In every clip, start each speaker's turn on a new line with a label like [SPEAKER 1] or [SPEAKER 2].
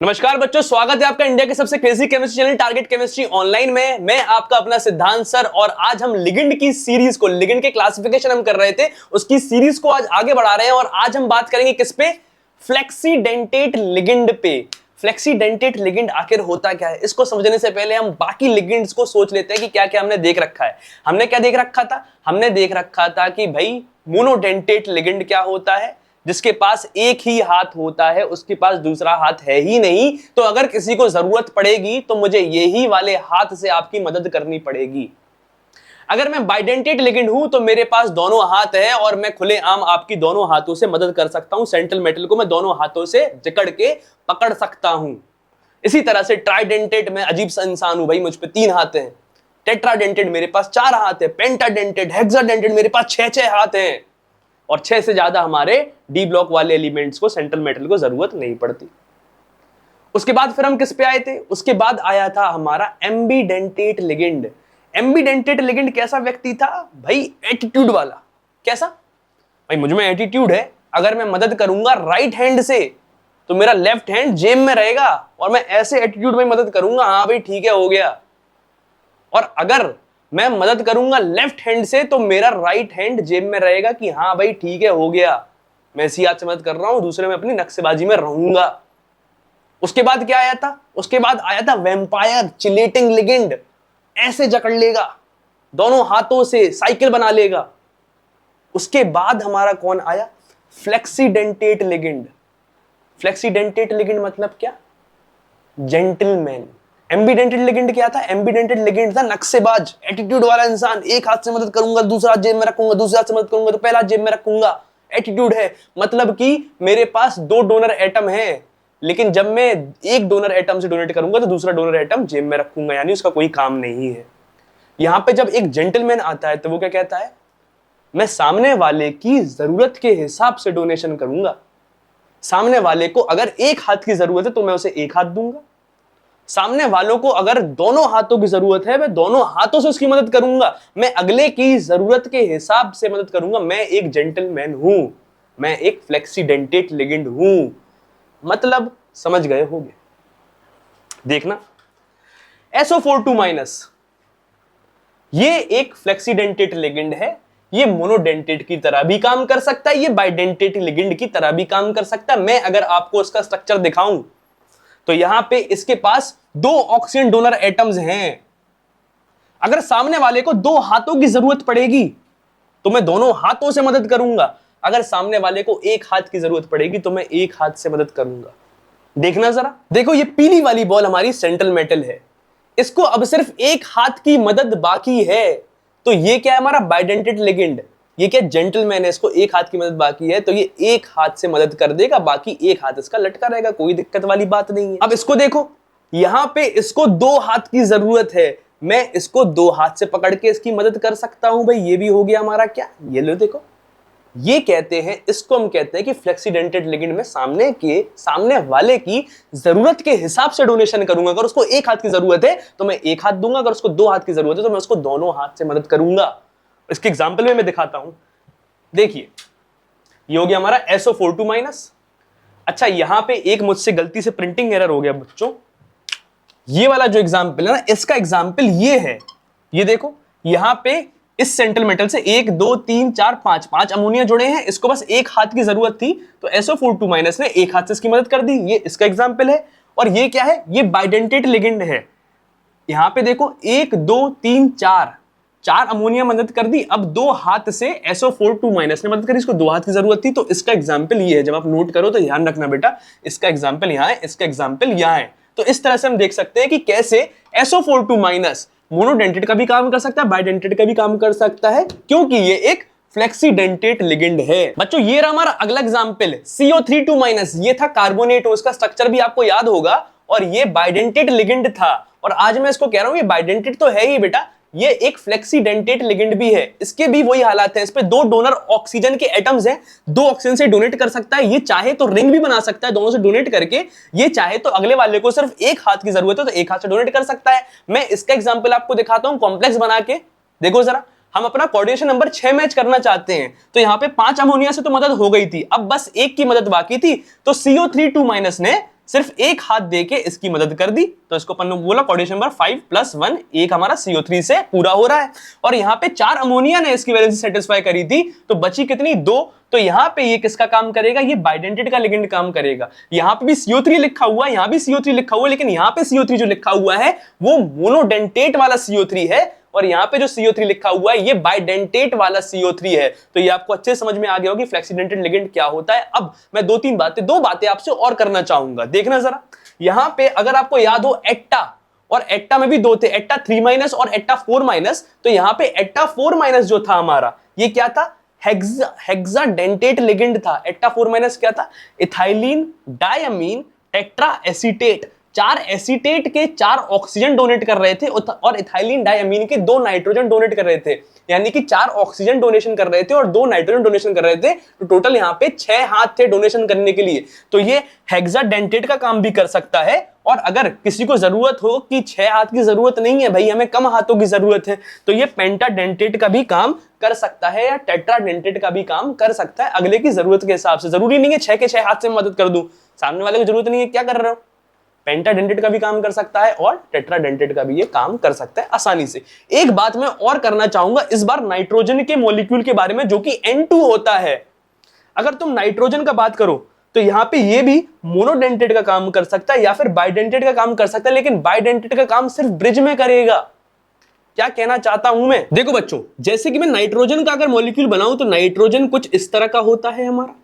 [SPEAKER 1] नमस्कार बच्चों, स्वागत है आपका इंडिया के सबसे crazy chemistry channel target chemistry online में। मैं आपका अपना सिद्धांत सर और आज हम लिगेंड की सीरीज को, लिगेंड के क्लासिफिकेशन हम कर रहे थे, उसकी सीरीज को आज आगे बढ़ा रहे हैं और आज हम बात करेंगे किस पे? फ्लेक्सीडेंटेट लिगेंड पे। फ्लेक्सीडेंटेट लिगेंड आखिर होता क्या है, इसको समझने से पहले हम बाकी लिगेंड्स को सोच लेते हैं कि क्या क्या हमने देख रखा है। हमने क्या देख रखा था? हमने देख रखा था कि भाई मोनोडेंटेट लिगेंड क्या होता है, जिसके पास एक ही हाथ होता है, उसके पास दूसरा हाथ है ही नहीं। तो अगर किसी को जरूरत पड़ेगी तो मुझे यही वाले हाथ से आपकी मदद करनी पड़ेगी। अगर मैं बाइडेंटेट लिगेंड हूं तो मेरे पास दोनों हाथ है और मैं खुलेआम आपकी दोनों हाथों से मदद कर सकता हूं। सेंट्रल मेटल को मैं दोनों हाथों से जकड़ के पकड़ सकता हूं। इसी तरह से ट्राइडेंटेट में अजीब सा इंसान हूं भाई, मुझ पे 3 हाथ हैं। टेट्राडेंटेट मेरे पास 4 हाथ है। पेंटाडेंटेट, हेक्साडेंटेट मेरे पास 6 हाथ हैं और 6 से ज्यादा हमारे डी ब्लॉक वाले एलिमेंट्स को, सेंट्रल मेटल को जरूरत नहीं पड़ती। उसके बाद फिर हम किस पे आए थे? उसके बाद आया था हमारा एम्बीडेंटेट लिगेंड। एम्बीडेंटेट लिगेंड कैसा व्यक्ति था भाई? एटीट्यूड वाला। कैसा भाई? मुझ में एटीट्यूड है, अगर मैं मदद करूंगा राइट हैंड से तो मेरा लेफ्ट हैंड जेब में रहेगा और मैं ऐसे एटीट्यूड में मदद करूंगा, हाँ भाई ठीक है हो गया। और अगर मैं मदद करूंगा लेफ्ट हैंड से तो मेरा राइट हैंड जेब में रहेगा कि हाँ भाई ठीक है हो गया, मैं इसी हाथ से मदद कर रहा हूं, दूसरे में अपनी नक्शेबाजी में रहूंगा। उसके बाद क्या आया था? उसके बाद आया था वैम्पायर चिलेटिंग लिगेंड। ऐसे जकड़ लेगा, दोनों हाथों से साइकिल बना लेगा। उसके बाद हमारा कौन आया? फ्लेक्सीडेंटेट लिगेंड। फ्लेक्सीडेंटेट लिगेंड मतलब क्या? जेंटलमैन। एम्बीडेंटेड लिगेंड क्या था? एम्बीडेंटेड लिगेंड था नक्शेबाज, एटीट्यूड वाला इंसान। एक हाथ से मदद करूंगा, दूसरा हाथ जेब में रखूंगा, दूसरे हाथ से मदद करूंगा तो पहला हाथ जेब में रखूंगा। एटीट्यूड है, मतलब कि मेरे पास 2 डोनर एटम है, लेकिन जब मैं एक डोनर एटम से डोनेट करूंगा तो दूसरा डोनर एटम जेब में रखूंगा, यानी उसका कोई काम नहीं है। यहां पे जब एक जेंटलमैन आता है तो वो क्या कहता है? मैं सामने वाले की जरूरत के हिसाब से डोनेशन करूंगा। सामने वाले को अगर एक हाथ की जरूरत है तो मैं उसे एक हाथ दूंगा। सामने वालों को अगर दोनों हाथों की जरूरत है, मैं दोनों हाथों से उसकी मदद करूंगा। मैं अगले की जरूरत के हिसाब से मदद करूंगा। मैं एक जेंटलमैन हूं, मैं एक फ्लेक्सीडेंटेट लिगेंड हूं। मतलब समझ गए होंगे। देखना, SO42- ये एक फ्लेक्सीडेंटेट लिगेंड है। ये मोनोडेंटेट की तरह भी काम कर सकता है, ये बाइडेंटेट लिगेंड की तरह भी काम कर सकता है। मैं अगर आपको इसका स्ट्रक्चर दिखाऊं तो यहां पे इसके पास 2 ऑक्सीजन डोनर एटम्स हैं। अगर सामने वाले को 2 हाथों की जरूरत पड़ेगी तो मैं दोनों हाथों से मदद करूंगा। अगर सामने वाले को एक हाथ की जरूरत पड़ेगी तो मैं एक हाथ से मदद करूंगा। देखना जरा, देखो ये पीली वाली बॉल हमारी सेंट्रल मेटल है, इसको अब सिर्फ एक हाथ की मदद बाकी है। तो ये क्या है? हमारा बाइडेंटेट लिगेंड। ये क्या? जेंटलमैन है, इसको एक हाथ की मदद बाकी है तो ये एक हाथ से मदद कर देगा, बाकी एक हाथ इसका लटका रहेगा, कोई दिक्कत वाली बात नहीं है। अब इसको देखो, यहां पे इसको 2 हाथ की जरूरत है, मैं इसको 2 हाथ से पकड़ के इसकी मदद कर सकता हूं। भाई ये भी हो गया हमारा क्या? ये लो देखो, ये कहते हैं, इसको हम कहते हैं कि फ्लेक्सीडेंटेट लिगेंड में सामने वाले की जरूरत के हिसाब से डोनेशन करूंगा। अगर उसको एक हाथ की जरूरत है तो मैं एक हाथ दूंगा, अगर उसको 2 हाथ की जरूरत है तो मैं उसको दोनों हाथ से मदद करूंगा। इसके एग्जाम्पल में मैं दिखाता हूं। देखिए, ये हो गया हमारा SO42-। अच्छा, यहां पे एक मुझसे गलती से प्रिंटिंग एरर हो गया बच्चों। ये वाला जो एग्जाम्पल है ना, इसका एग्जाम्पल ये है। ये देखो, यहां पे इस सेंट्रल मेटल से 1 2 3 4 5 अमोनिया जुड़े हैं, इसको बस एक हाथ की जरूरत थी तो SO42- ने एक हाथ से इसकी मदद कर दी। ये इसका एग्जाम्पल है। और ये क्या है? ये बाइडेंटेट लिगेंड है। यहां पे देखो 1 2 3 4 अमोनिया मदद कर दी। अब 2 हाथ से SO42- ने मदद करी, इसको 2 हाथ की जरूरत थी तो इसका एग्जाम्पल ये है। जब आप नोट करो तो ध्यान रखना बेटा, इसका एग्जाम्पल यहां है, इसका एग्जाम्पल यहां है। तो इस तरह से हम देख सकते हैं कि कैसे SO42- मोनोडेंटेट का भी काम कर सकता है, बाइडेंटेट का भी काम कर सकता है, क्योंकि ये एक फ्लेक्सीडेंटेट लिगेंड है। बच्चों ये रहा हमारा अगला एग्जाम्पल, CO32-। ये था कार्बोनेट, उसका स्ट्रक्चर भी आपको याद होगा और ये बाइडेंटेट लिगेंड था। और आज मैं इसको कह रहा हूं ये बाइडेंटेट तो है ही बेटा, ये एक फ्लेक्सीडेंटेट लिगेंड भी है। इसके भी वही हालात है, इस पे 2 डोनर ऑक्सीजन के एटम्स हैं, 2 ऑक्सीजन से डोनेट कर सकता है। ये चाहे तो रिंग भी बना सकता है दोनों से डोनेट करके, ये चाहे तो अगले वाले को सिर्फ एक हाथ की जरूरत है तो एक हाथ से डोनेट कर सकता है। मैं इसका एग्जांपल आपको दिखाता हूं कॉम्प्लेक्स बना के। देखो जरा, हम अपना कोऑर्डिनेशन नंबर 6 मैच करना चाहते हैं तो यहां पे 5 अमोनिया से तो मदद हो गई थी, अब बस एक की मदद बाकी थी। तो CO32- ने सिर्फ एक हाथ देके इसकी मदद कर दी, तो इसको अपन ने बोला कोऑर्डिनेशन नंबर 5 + 1, एक हमारा CO3 से पूरा हो रहा है। और यहाँ पे 4 अमोनिया ने इसकी वैलेंसी सेटिस्फाई करी थी, तो बची कितनी 2। तो यहाँ पे ये किसका काम करेगा, ये बाइडेंटेट का लिगेंड काम करेगा। यहाँ पे भी CO3 लिखा हुआ है, यहाँ भी CO3 लिखा हुआ है, लेकिन यहाँ पे CO3 जो लिखा हुआ है वो मोनोडेंटेट वाला CO3 है, और यहाँ पे जो CO3 लिखा हुआ है ये बाइडेंटेट वाला CO3 है। तो ये आपको अच्छे समझ में आ गया होगा कि फ्लेक्सीडेंटेट लिगेंड क्या होता है। अब मैं दो बातें आपसे और करना चाहूंगा, देखना जरा। यहाँ पे अगर आपको याद हो एक्टा, और एक्टा में भी 2 थे, एक्टा 3- और एक्टा 4-। तो यहाँ पे एक्टा 4- जो था हमारा, ये क्या था, हेक्साडेंटेट लिगेंड था। एक्टा 4- क्या था, ethylene diamine tetra acetate. 4 acetate के 4 ऑक्सीजन डोनेट कर रहे थे और इथाइलिन डायमीन के 2 नाइट्रोजन डोनेट कर रहे थे, यानी कि 4 ऑक्सीजन डोनेशन कर रहे थे और 2 नाइट्रोजन डोनेशन कर रहे थे। तो टोटल यहाँ पे 6 हाथ थे डोनेशन करने के लिए। तो ये हेक्साडेंटेट का काम भी कर सकता है। और अगर किसी को जरूरत हो कि 6 हाथ की जरूरत नहीं है भाई, हमें कम हाथों की जरूरत है, तो ये पेंटाडेंटेट का भी काम कर सकता है या टेट्राडेंटेट का भी काम कर सकता है, अगले की जरूरत के हिसाब से। जरूरी नहीं है 6 के 6 हाथ से मदद कर दूं, सामने वाले को जरूरत नहीं है, क्या कर रहे हो। पेंटाडेंटेट का भी काम कर सकता है और टेट्राडेंटेट का भी ये काम कर सकता है आसानी से। एक बात मैं और करना चाहूंगा इस बार नाइट्रोजन के मॉलिक्यूल के बारे में, जो कि N2 होता है। अगर तुम नाइट्रोजन का बात करो तो यहां पे ये भी मोनोडेंटेट का काम कर सकता है या फिर बाइडेंटेट का काम कर सकता है, लेकिन बाइडेंटेट का काम सिर्फ ब्रिज में करेगा। क्या कहना चाहता हूं मैं, देखो बच्चों, जैसे कि मैं नाइट्रोजन का अगर मॉलिक्यूल बनाऊं तो नाइट्रोजन कुछ इस तरह का होता है हमारा।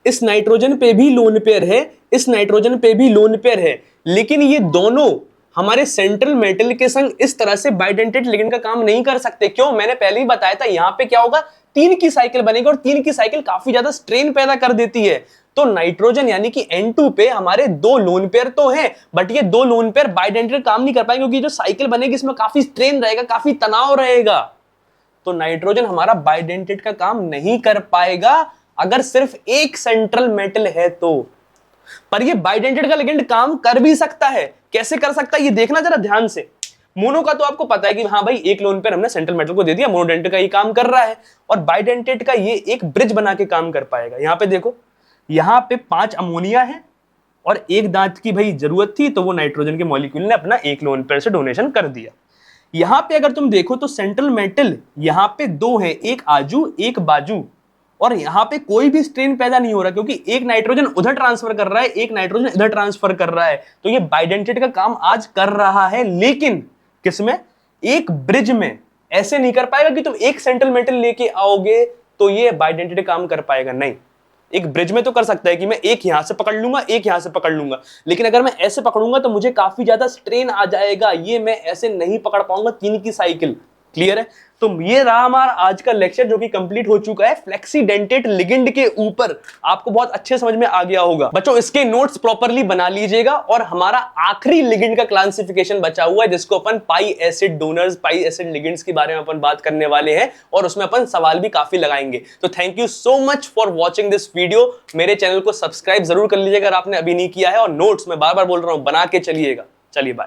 [SPEAKER 1] इस नाइट्रोजन पे भी लोन पेयर है, इस नाइट्रोजन पे भी लोन पेयर है, लेकिन ये दोनों हमारे सेंट्रल मेटल के संग इस तरह से बाइडेंटेट लिगेंड का काम नहीं कर सकते। क्यों, मैंने पहले ही बताया था। यहां पे क्या होगा, 3 की साइकिल बनेगी और 3 की साइकिल काफी ज्यादा स्ट्रेन पैदा कर देती है। तो नाइट्रोजन यानी कि N2 पे हमारे 2 लोन पेयर तो हैं, बट ये 2 लोन पेयर बाइडेंटेट काम नहीं कर पाएंगे, क्योंकि जो साइकिल बनेगी इसमें काफी स्ट्रेन रहेगा, काफी तनाव रहेगा। तो नाइट्रोजन हमारा बाइडेंटेट का काम नहीं कर पाएगा अगर सिर्फ एक सेंट्रल मेटल है तो। पर ये बाइडेंटेट का लिगेंड काम कर भी सकता है। कैसे कर सकता है ये देखना जरा ध्यान से। मोनो का तो आपको पता है कि हाँ भाई, एक लोन पेयर हमने सेंट्रल मेटल को दे दिया, मोनोडेंटेट का ये काम कर रहा है, और बाइडेंटेट का ये एक ब्रिज बना के काम कर पाएगा। यहां पे देखो, यहां पे 5 अमोनिया है और एक दांत की भाई जरूरत थी, तो वो नाइट्रोजन के मॉलिक्यूल ने अपना एक लोन पेयर से डोनेशन कर दिया। यहां पे अगर तुम देखो तो सेंट्रल मेटल यहां पे 2 है, एक आजू एक बाजू, और यहां पे कोई भी स्ट्रेन पैदा नहीं हो रहा, क्योंकि एक नाइट्रोजन उधर ट्रांसफर कर रहा है, एक नाइट्रोजन इधर ट्रांसफर कर रहा है। तो ये बाइडेंटेट का काम आज कर रहा है, लेकिन किसमें, एक ब्रिज में। ऐसे नहीं कर पाएगा कि तुम एक सेंट्रल मेटल लेके आओगे तो ये बाइडेंटेट काम कर पाएगा, नहीं। एक ब्रिज में तो कर सकता है कि मैं एक यहां से पकड़ लूंगा, एक यहां से पकड़ लूंगा, लेकिन अगर मैं ऐसे पकड़ूंगा तो मुझे काफी ज्यादा स्ट्रेन आ जाएगा, ये मैं ऐसे नहीं पकड़ पाऊंगा 3 की साइकिल। क्लियर है। तो ये रहा हमारा आज का लेक्चर, जो कि कंप्लीट हो चुका है फ्लेक्सीडेंटेट लिगेंड के ऊपर। आपको बहुत अच्छे समझ में आ गया होगा बच्चों। इसके नोट्स प्रॉपरली बना लीजिएगा। और हमारा आखिरी लिगेंड का क्लासिफिकेशन बचा हुआ है, जिसको अपन पाई एसिड डोनर्स, पाई एसिड लिगेंड्स के बारे में अपन बात करने वाले हैं, और उसमें अपन सवाल भी काफी लगाएंगे। तो thank you so much for watching this video. मेरे चैनल को सब्सक्राइब जरूर कर लीजिएगा अगर आपने अभी नहीं किया है, और नोट्स मैं बार बार बोल रहा हूं बना के चलिएगा। चलिए बाय।